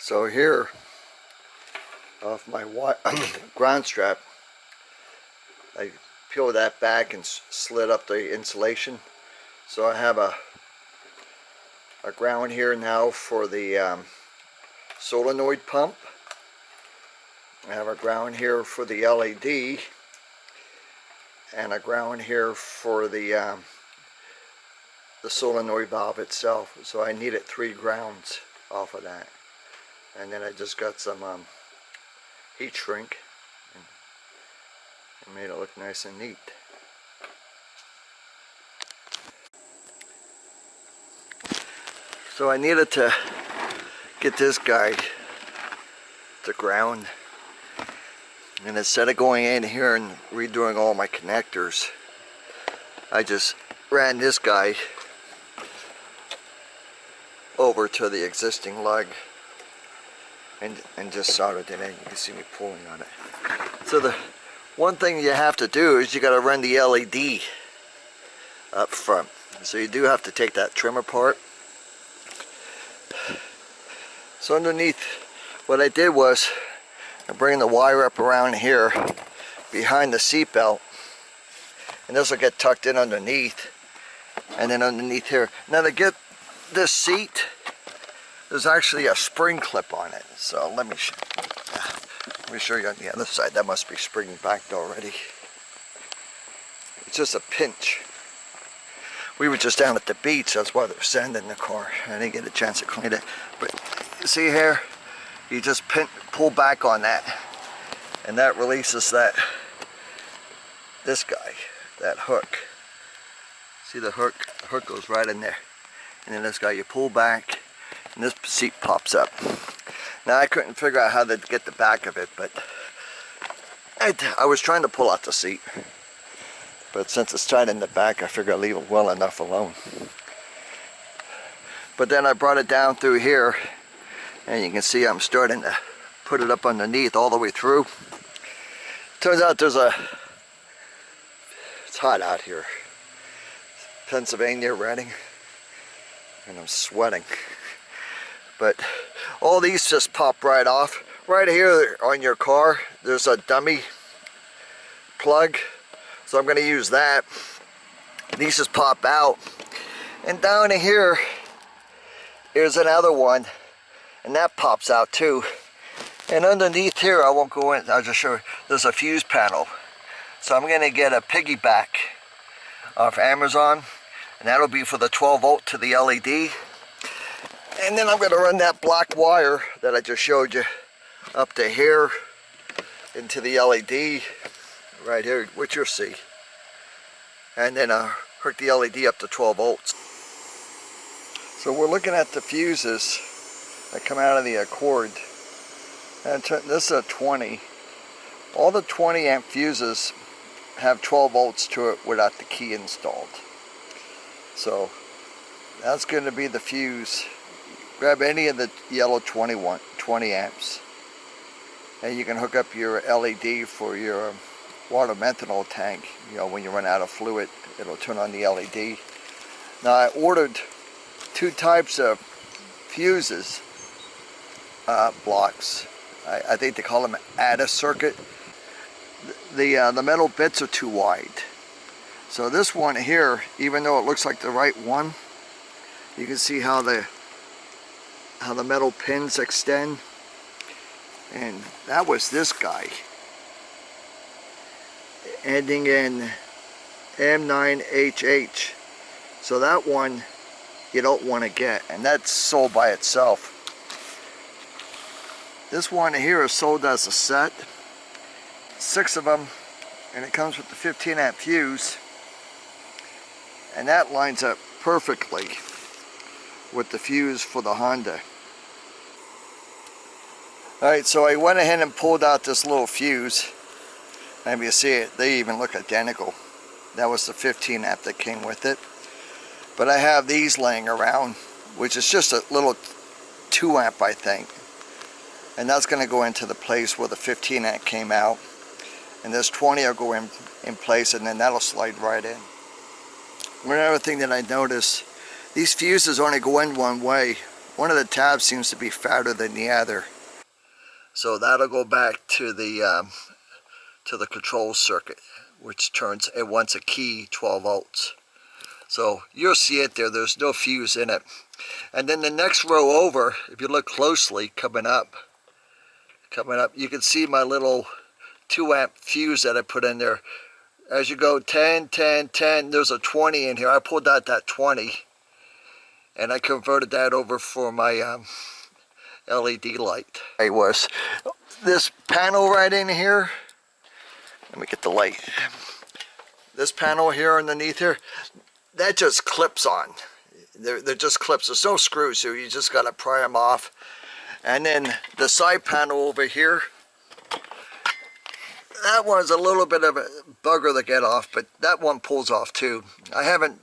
So here, off my ground strap, I peeled that back and slid up the insulation. So I have a ground here now for the solenoid pump. I have a ground here for the LED, and a ground here for the solenoid valve itself. So I needed 3 grounds off of that. And then I just got some heat shrink and made it look nice and neat. So I needed to get this guy to ground, and instead of going in here and redoing all my connectors, I just ran this guy over to the existing lug and just soldered it in. You can see me pulling on it. So the one thing you have to do is you got to run the LED up front. So you do have to take that trim apart. So underneath, what I did was I bring the wire up around here behind the seat belt, and this will get tucked in underneath, and then underneath here. Now to get this seat, there's actually a spring clip on it. So let me show you on the other side. That must be spring backed already. It's just a pinch. We were just down at the beach, that's why there's sand in the car. I didn't get a chance to clean it. But you see here, you just pull back on that, and that releases this guy, that hook. See the hook? The hook goes right in there. And then this guy, you pull back, and this seat pops up. Now I couldn't figure out how to get the back of it, but I was trying to pull out the seat. But since it's tied in the back, I figured I'd leave it well enough alone. But then I brought it down through here, and you can see I'm starting to put it up underneath all the way through. Turns out it's hot out here. Pennsylvania, Reading, and I'm sweating. But all these just pop right off. Right here on your car, there's a dummy plug. So I'm going to use that. These just pop out. And down here, here's another one. And that pops out too. And underneath here, I won't go in, I'll just show you, there's a fuse panel. So I'm going to get a piggyback off Amazon. And that'll be for the 12 volt to the LED. And then I'm going to run that black wire that I just showed you up to here into the LED. Right here, which you'll see, and then hook the LED up to 12 volts. So we're looking at the fuses that come out of the Accord, and this is a 20. All the 20 amp fuses have 12 volts to it without the key installed. So that's going to be the fuse. Grab any of the yellow 20 amps, and you can hook up your LED for your water methanol tank. You know, when you run out of fluid, it'll turn on the LED. Now I ordered 2 types of fuses, blocks. I think they call them ADA circuit. The metal bits are too wide. So this one here, even though it looks like the right one, you can see how the metal pins extend. And that was this guy, ending in M9HH. So that one you don't want to get, and that's sold by itself. This one here is sold as a set, 6 of them, and it comes with the 15 amp fuse, and that lines up perfectly with the fuse for the Honda. Alright, so I went ahead and pulled out this little fuse. And you see it, they even look identical. That was the 15 amp that came with it. But I have these laying around, which is just a little 2 amp, I think. And that's going to go into the place where the 15 amp came out. And this 20 will go in place, and then that'll slide right in. One other thing that I noticed, these fuses only go in one way one of the tabs seems to be fatter than the other. So that'll go back to the control circuit, which turns, it wants a key 12 volts. So you'll see it there, there's no fuse in it. And then the next row over, if you look closely, coming up, you can see my little 2 amp fuse that I put in there. As you go 10, 10, 10, there's a 20 in here. I pulled out that 20 and I converted that over for my LED light. It was this panel right in here. Let me get the light. This panel here underneath here, that just clips on. They're just clips. There's no screws, so you just got to pry them off. And then the side panel over here, that one's a little bit of a bugger to get off, but that one pulls off too. I haven't,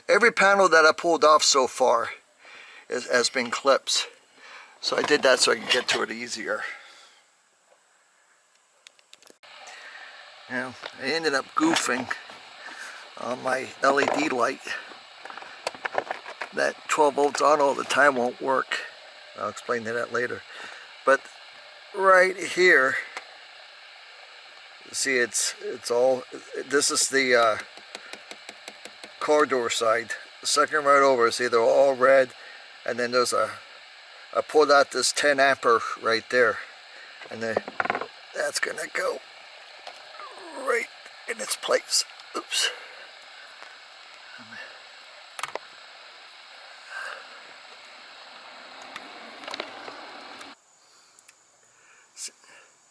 every panel that I pulled off so far has been clips. So I did that so I could get to it easier. Now, I ended up goofing on my LED light. That 12 volts on all the time won't work. I'll explain that later. But right here, see, it's all, this is the car door side. The second right over is either all red, and then there's I pulled out this 10 ampere right there, and then that's gonna go right in its place. Oops.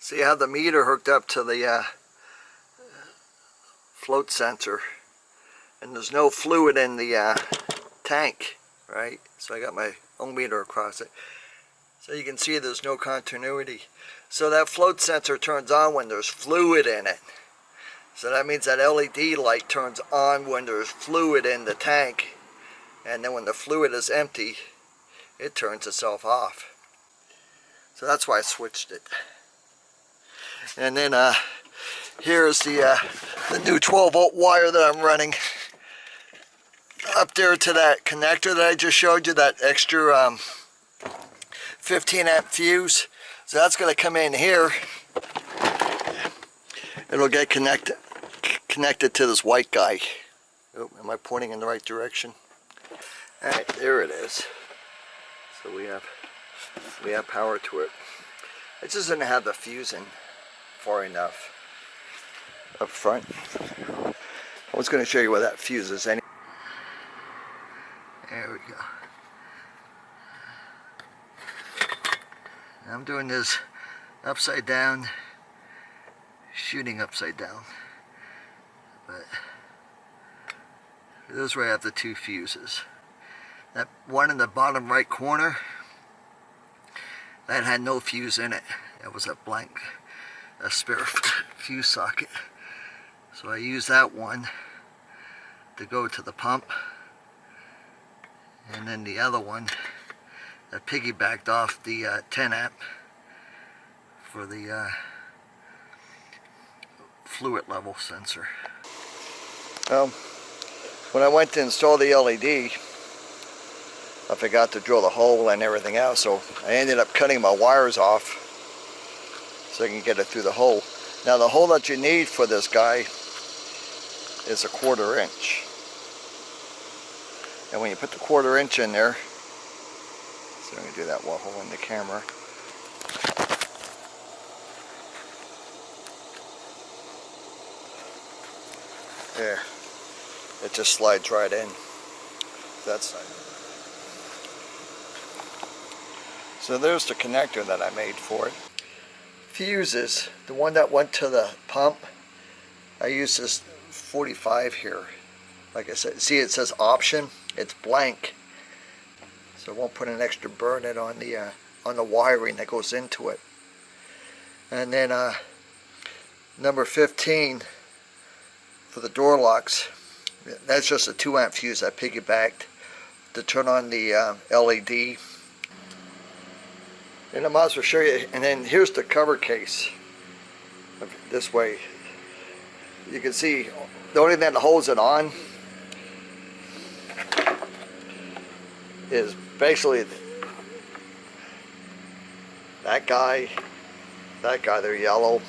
See how the meter hooked up to the float sensor, and there's no fluid in the tank, right? So I got my own meter across it. So you can see there's no continuity. So that float sensor turns on when there's fluid in it. So that means that LED light turns on when there's fluid in the tank, and then when the fluid is empty, it turns itself off. So that's why I switched it. And then here's the new 12 volt wire that I'm running up there to that connector that I just showed you, that extra 15 amp fuse. So that's going to come in here. It'll get connected to this white guy. Oh, am I pointing in the right direction? Alright, there it is. So we have power to it. I just didn't have the fuse in far enough up front. I was going to show you where that fuse is anyway. There we go. I'm doing this upside down, shooting upside down, but this is where I have the 2 fuses. That one in the bottom right corner, that had no fuse in it. It was a spare fuse socket. So I used that one to go to the pump, and then the other one that piggybacked off the 10 amp for the fluid level sensor. Well, when I went to install the LED, I forgot to drill the hole and everything else, so I ended up cutting my wires off so I can get it through the hole. Now the hole that you need for this guy is 1/4 inch. And when you put the 1/4 inch in there, so I'm going to do that while holding the camera. There. It just slides right in. That side. So there's the connector that I made for it. Fuses, the one that went to the pump, I used this 45 here. Like I said, see it says option, it's blank. So I won't put an extra burnet on the wiring that goes into it. And then number 15 for the door locks, that's just a 2 amp fuse I piggybacked to turn on the LED. And I might as well show you, and then here's the cover case. This way, you can see the only thing that holds it on is basically that guy, they're yellow.